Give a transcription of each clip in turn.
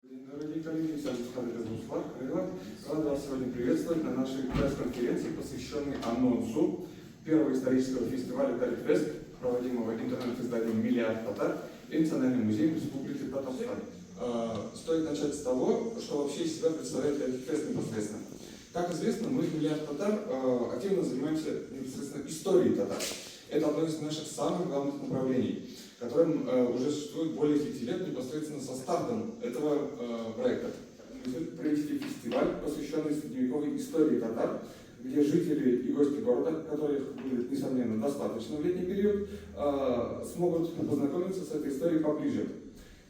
Дорогие коллеги, рада вас сегодня приветствовать на нашей пресс-конференции, посвященной анонсу первого исторического фестиваля Тарифест, проводимого интернет-изданием «Миллиард татар» и Национальным музеем Республики Татарстан. Стоит начать с того, что вообще из себя представляет Тарифест непосредственно. Как известно, мы в «Миллиард татар» активно занимаемся непосредственно историей татар. Это одно из наших самых главных направлений, которым уже существует более 5 лет непосредственно со стартом этого проекта. Мы провести фестиваль, посвященный средневековой истории татар, где жители и гости города, которых будет, несомненно, достаточно в летний период, смогут познакомиться с этой историей поближе.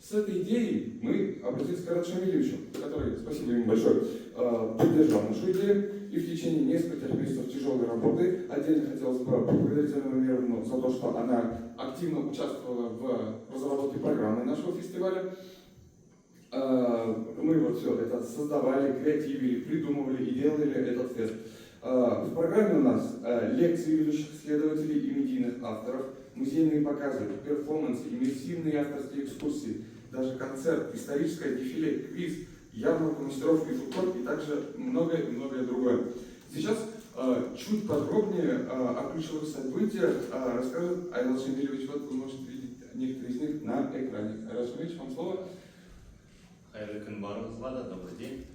С этой идеей мы обратились к Айрату Шамилевичу, который, спасибо ему большое, поддержал нашу идею. И в течение нескольких месяцев тяжелой работы отдельно хотелось бы поблагодарить Алену Мировну за то, что она активно участвовала в разработке программы нашего фестиваля. Мы вот все это создавали, креативили, придумывали и делали этот фест. В программе у нас лекции ведущих исследователей и медийных авторов, музейные показы, перформансы, иммерсивные авторские экскурсии, даже концерт, историческое дефиле, квиз, ярмарку мастеров и фудкорт и также многое другое. Сейчас чуть подробнее о ключевых событиях расскажет Айрат Шамилевич. Вот вы можете видеть некоторые из них на экране. Айрат Шамилевич, вам слово. Добрый день.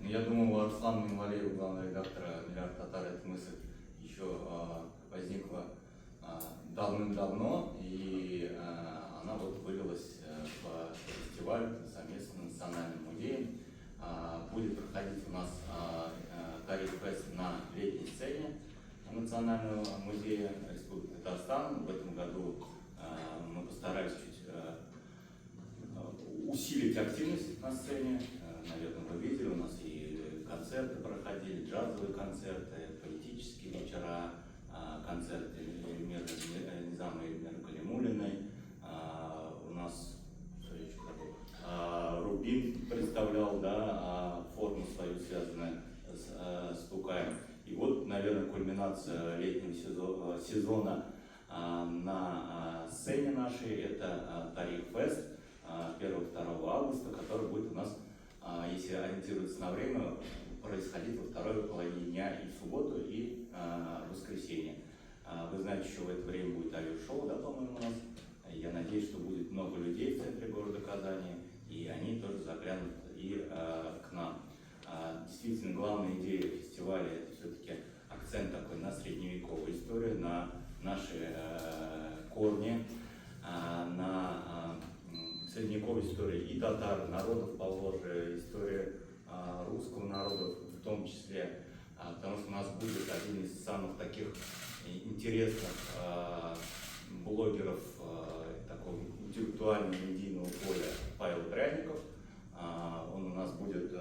Я думаю, у Арслана Минвалиева, главного редактора «Миллиард татар», эта мысль еще возникла давным-давно, и она вот вылилась в фестиваль совместно с Национальным музеем. Будет проходить у нас Тарифест на летней сцене Национального музея Республики Татарстан. В этом году мы постарались чуть усилить активность на сцене. Наверное, вы видели, у нас и концерты проходили, джазовые концерты, политические вечера, концерты Низама Эльмиры Калимуллиной. У нас Рубин представлял, да, форму свою, связанную с Тукаем. И вот, наверное, кульминация летнего сезона на сцене нашей – это Тарифест 1-2 августа, который будет у нас, если ориентироваться на время, происходить во второй половине дня и в субботу, и в воскресенье. Вы знаете, еще в это время будет авиашоу, да, по-моему, у нас. Я надеюсь, что будет много людей в центре города Казани, и они тоже заглянут и к нам. Действительно, главная идея фестиваля – это все-таки акцент такой на средневековую историю, на наши корни, на средневековую историю и татар, народов Поволжья, историю русского народа в том числе, потому что у нас будет один из самых таких интересных блогеров такого интеллектуального медийного поля Павел Пряников. Он у нас будет,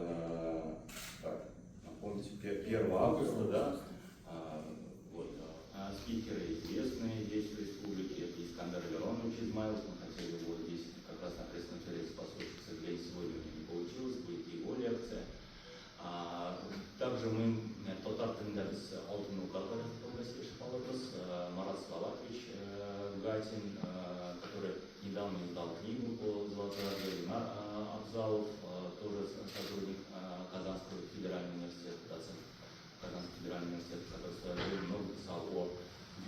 напомните, 1 августа, да? Вот. Спикеры известные здесь в республике, это Искандер Леронович Измайлов, мы хотели его здесь как раз на пресс-конференции послушать, к сожалению, сегодня у него не получилось, будет его лекция. Также мы Татар Тендерс Алтын Укалбар Марат Салахович Гатин, который недавно издал книгу по Золотой Орде, Абзалов, тоже сотрудник Казанского федерального университета, доцент Казанского федерального университета, который в свое время много писал о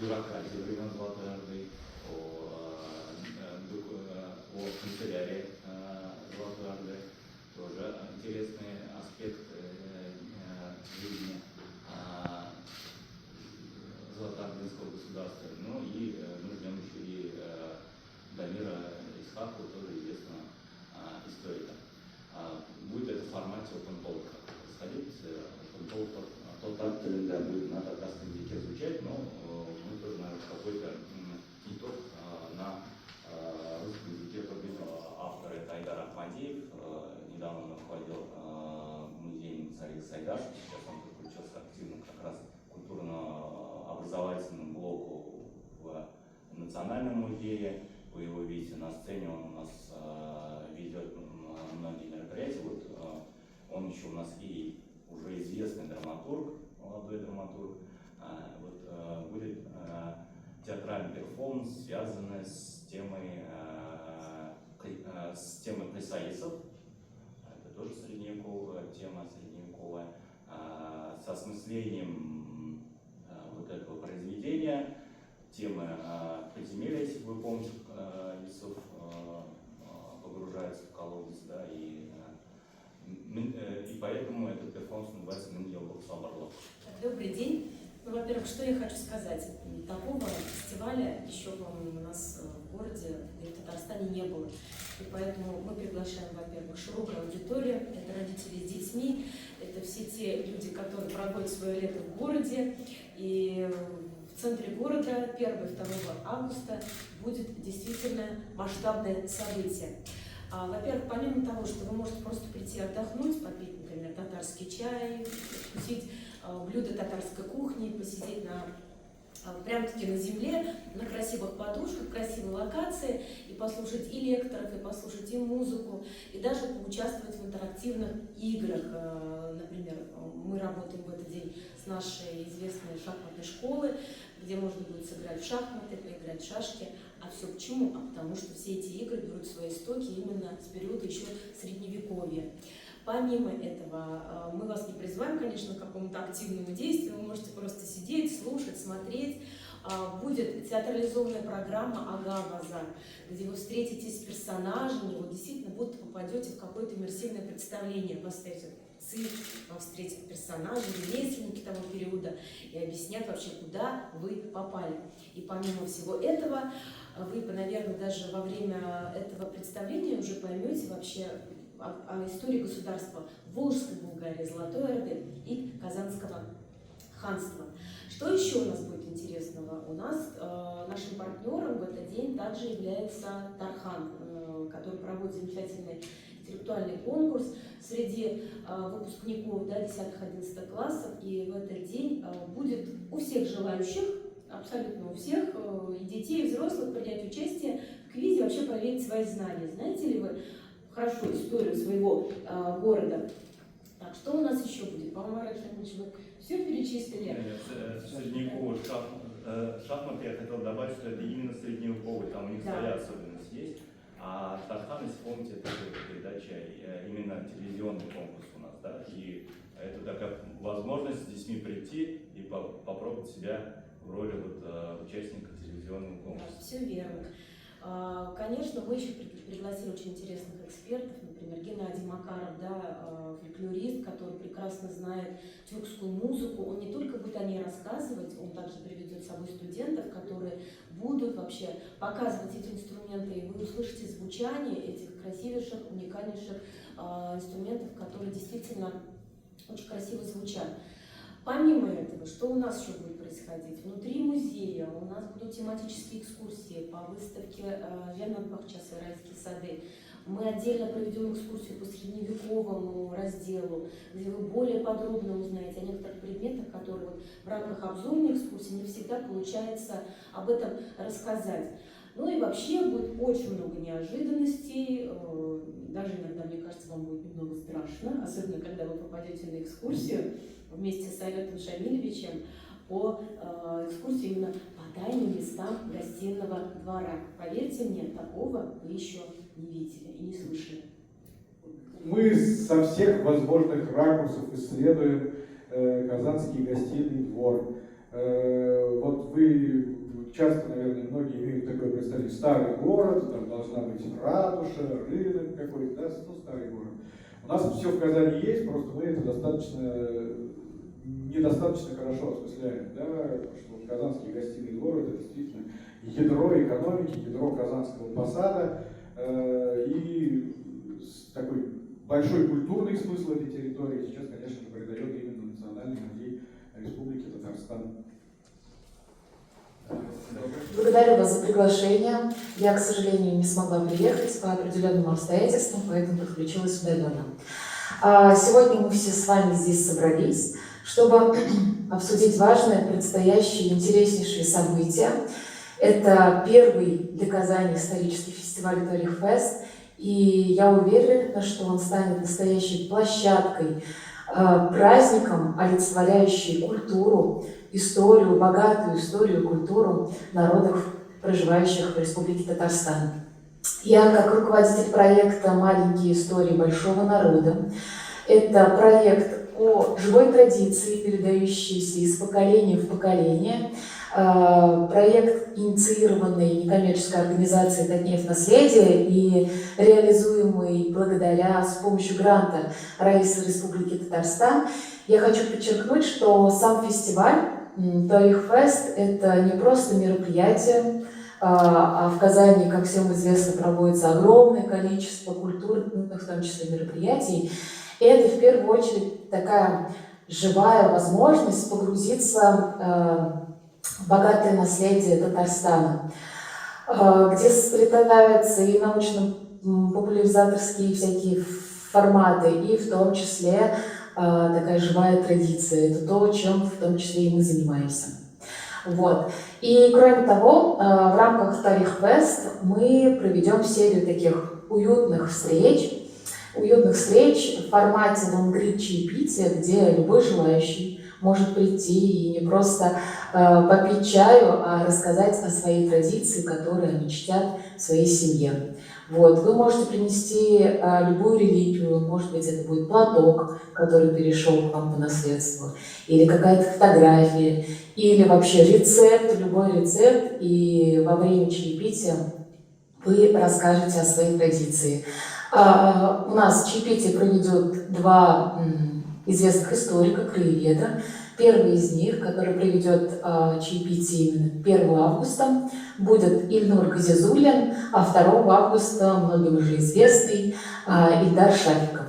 бюрократии времен Золотой Орды, о канцелярии Золотой Орды. Тоже интересный аспект жизни Золотоордынского государства. Ну и мы ждем еще и Дамира Исхакова, тоже известного историка. Будет это в формате open talk происходить. Open talk тот акт будет на татарском языке звучать, но мы тоже, наверное, какой-то итог на русском языке подведем. Автор это Айдар Ахмадиев, недавно он руководил музеем Царик Сайгаш, сейчас он подключился активно как раз к культурно-образовательному блоку в Национальном музее. Вы его видите на сцене, он у нас ведет многие мероприятия. Вот он еще у нас и уже известный драматург, молодой драматург. Вот будет театральный перформанс, связанный с темой пресаисов, тема средневековая, с осмыслением вот этого произведения. Темы подземелья, если вы помните, Лисов погружается в колодец, да, и поэтому этот перформанс называется «Менделбург Соборлов». Добрый день. Ну, во-первых, что я хочу сказать. Такого фестиваля еще, по-моему, у нас в городе, в Татарстане не было. И поэтому мы приглашаем, во-первых, широкую аудиторию. Это родители с детьми, это все те люди, которые проводят свое лето в городе. И в центре города 1 и 2 августа будет действительно масштабное событие. Во-первых, помимо того, что вы можете просто прийти отдохнуть, попить, например, татарский чай, вкусить блюда татарской кухни, посидеть прям-таки на земле, на красивых подушках, красивой локации, и послушать и лекторов, и послушать и музыку, и даже поучаствовать в интерактивных играх. Например, мы работаем в этот день с нашей известной шахматной школы, где можно будет сыграть в шахматы, поиграть в шашки. А все почему? Потому что все эти игры берут свои истоки именно с периода еще Средневековья. Помимо этого, мы вас не призываем, конечно, к какому-то активному действию, вы можете просто сидеть, слушать, смотреть. Будет театрализованная программа «Ага-базар», где вы встретитесь с персонажами, вот действительно будто попадете в какое-то иммерсивное представление, поставите цирк, вам встретят персонажи, ремесленники того периода и объяснят вообще, куда вы попали. И помимо всего этого, вы, наверное, даже во время этого представления уже поймете вообще о истории государства Волжской Булгарии, Золотой Орды и Казанского ханства. Что еще у нас будет интересного? У нас нашим партнером в этот день также является Тархан, который проводит замечательный интеллектуальный конкурс среди выпускников 10-11 классов. И в этот день будет у всех желающих, абсолютно у всех, и детей, и взрослых, принять участие в квизе, вообще проверить свои знания. Знаете ли вы хорошо историю своего города? Так, что у нас еще будет? По-моему, вы все перечислили? Средневековые шахматы, я хотел добавить, что это именно средневековые, там у них своя особенность есть. А Тархан, если помните, это передача, именно телевизионный конкурс у нас, да, и это такая возможность с детьми прийти и попробовать себя в роли участника телевизионного конкурса. Да, все верно. Конечно, мы еще пригласили очень интересных экспертов, например, Геннадий Макаров, да, фольклорист, который прекрасно знает тюркскую музыку. Он не только будет о ней рассказывать, он также приведет с собой студентов, которые будут вообще показывать эти инструменты, и вы услышите звучание этих красивейших, уникальнейших инструментов, которые действительно очень красиво звучат. Помимо этого, что у нас еще будет происходить? Внутри музея у нас будут тематические экскурсии по выставке «Вернадбахчасы. Райские сады». Мы отдельно проведем экскурсию по средневековому разделу, где вы более подробно узнаете о некоторых предметах, которые в рамках обзорной экскурсии не всегда получается об этом рассказать. Ну и вообще будет очень много неожиданностей, даже иногда, мне кажется, вам будет немного страшно, особенно когда вы попадете на экскурсию вместе с Айветом Шамилевичем по экскурсии именно по тайным местам гостиного двора. Поверьте мне, такого вы еще не видели и не слышали. Мы со всех возможных ракурсов исследуем Казанский гостиный двор. Вот вы часто, наверное, многие имеют такое представление: старый город, там должна быть ратуша, рынок какой-то, да, ну, старый город. У нас все в Казани есть, просто мы это недостаточно хорошо осмысляем, да, что Казанский гостиный двор — это действительно ядро экономики, ядро Казанского посада, и такой большой культурный смысл этой территории сейчас, конечно же, придает именно Национальный музей Республики Татарстан. Благодарю вас за приглашение. Я, к сожалению, не смогла приехать по определенным обстоятельствам, поэтому подключилась удаленно. Сегодня мы все с вами здесь собрались, чтобы обсудить важное, предстоящее, интереснейшее событие. Это первый для Казани исторический фестиваль Торихфест, и я уверена, что он станет настоящей площадкой, праздником, олицетворяющей культуру, историю, богатую историю, культуру народов, проживающих в Республике Татарстан. Я, как руководитель проекта «Маленькие истории большого народа», Это проект о живой традиции, передающейся из поколения в поколение. Проект, инициированный некоммерческой организацией «Татнефть наследие» и реализуемый благодаря с помощью гранта Раисы Республики Татарстан. Я хочу подчеркнуть, что сам фестиваль Тарих Фест – это не просто мероприятие, а в Казани, как всем известно, проводится огромное количество культурных, в том числе, мероприятий. И это в первую очередь такая живая возможность погрузиться в богатое наследие Татарстана, где сплетаются и научно-популяризаторские всякие форматы, и в том числе такая живая традиция. Это то, чем в том числе и мы занимаемся. Вот. И кроме того, в рамках Тарих Фест мы проведем серию таких уютных встреч в формате лонгрид чаепития, где любой желающий может прийти и не просто попить чаю, а рассказать о своей традиции, которую они чтят в своей семье. Вот. Вы можете принести любую реликвию, может быть, это будет платок, который перешел к вам по наследству, или какая-то фотография, или вообще рецепт, любой рецепт, и во время чаепития вы расскажете о своей традиции. У нас чаепитие проведет два известных историка, краеведа. Первый из них, который проведет чаепитие именно 1 августа, будет Ильнур Газизуллин, а 2 августа многим уже известный Ильдар Шафиков.